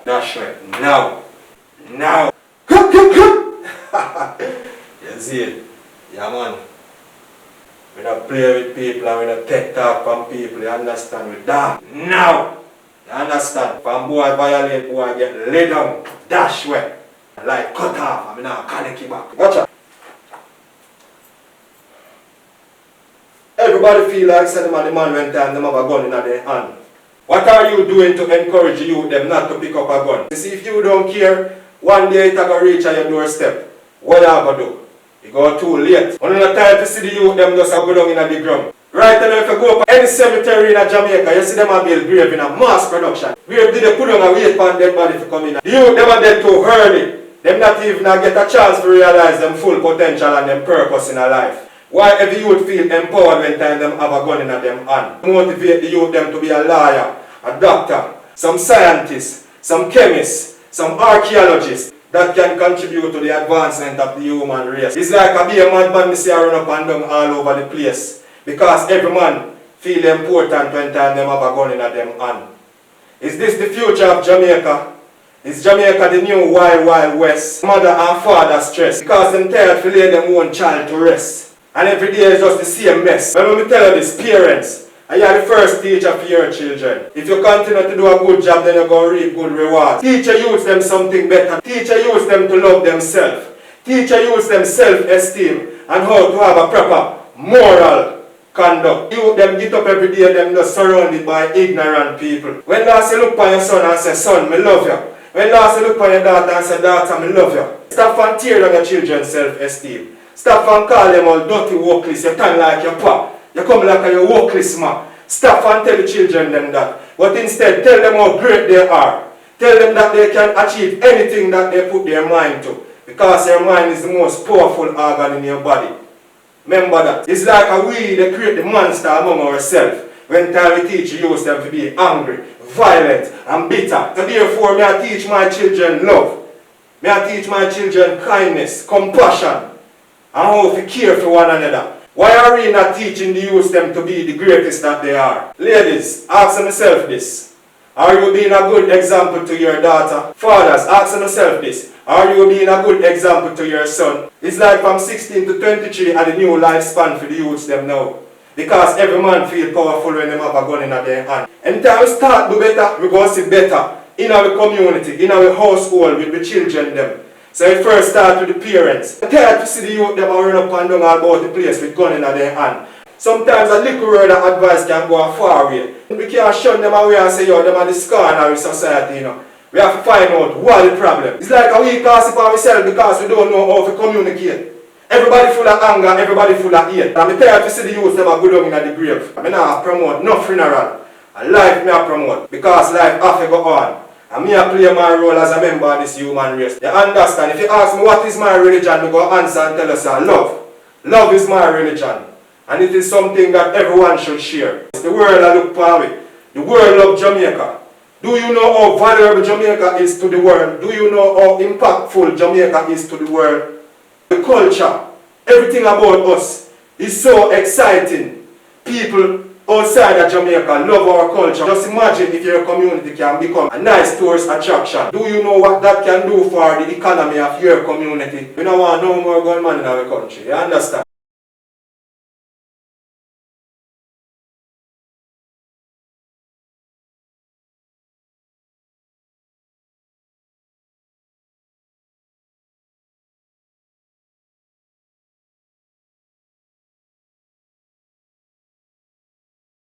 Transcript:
Dash it. Now. Now. You see it? Yeah, man. We don't play with people and we don't take talk from people. You understand? We damn. Now. You understand? From boy violate, boy get laid down. Dash way. Like cut off. I mean, now connect it back. Watch out. Everybody feel like say the man when time them have a gun in their hand. What are you doing to encourage you them not to pick up a gun? You see, if you don't care, one day it's going to reach at your doorstep. What are you going to do? You go too late. When you not time to see the youth them just go down in the ground. Right now, if you go up any cemetery in Jamaica, you see them a build grave in a mass production. Grave did they put on a wait for dead body to come in. The youth them are dead too early. Them not even get a chance to realize them full potential and them purpose in their life. Why every youth feel empowered when time them have a gun in them hand? Motivate the youth them to be a lawyer, a doctor, some scientist, some chemist, some archaeologist that can contribute to the advancement of the human race. It's like a be a madman me see run up and down all over the place. Because every man feel important when time them have a gun in them hand. Is this the future of Jamaica? Is Jamaica the new wild, wild west? Mother and father stress because them tired to lay them own child to rest. And every day is just the same mess. When we tell you this, parents, and you are the first teacher for your children. If you continue to do a good job, then you're going to reap good rewards. Teacher use them something better. Teacher use them to love themselves. Teacher use them self-esteem and how to have a proper moral conduct. You them get up every day and them just surrounded by ignorant people. When last you look at your son and say, son, me love you. When last you look at your daughter and say, daughter, me love you. Stop and tear down your children's self-esteem. Stop and call them all dirty workless. You turn like your pop. You come like a workless man. Stop and tell the children them that. But instead, tell them how great they are. Tell them that they can achieve anything that they put their mind to. Because your mind is the most powerful organ in your body. Remember that. It's like a we they create the monster among ourselves. When time we teach you use them to be angry, violent, and bitter. So therefore, may I teach my children love. May I teach my children kindness, compassion. And how to care for one another. Why are we not teaching the youth them to be the greatest that they are? Ladies, ask yourself this. Are you being a good example to your daughter? Fathers, ask yourself this. Are you being a good example to your son? It's like from 16 to 23 are the new lifespan for the youths them now. Because every man feel powerful when they have a gun in their hand. Anytime we start do better, we go see better in our community, in our household with the children them. So it first start with the parents. I'm tired to see the youth them run up and down all about the place with gun in their hand. Sometimes a little word of advice can go a far way. We can't shun them away and say, yo, them are the scorn of our society, you know. We have to find out what is the problem. It's like a we gossip ourselves because we don't know how to communicate. Everybody full of anger, everybody full of hate. I'm tired to see the youth them go down in the grave. I mean, I promote no funeral. And life me I promote because life have to go on. And me I play my role as a member of this human race. You understand? If you ask me what is my religion, I go answer and tell us love. Love is my religion. And it is something that everyone should share. The world I look for it. The world loves Jamaica. Do you know how valuable Jamaica is to the world? Do you know how impactful Jamaica is to the world? The culture, everything about us is so exciting. People outside of Jamaica love our culture. Just imagine if your community can become a nice tourist attraction. Do you know what that can do for the economy of your community? We don't want no more gunmen in our country. You understand?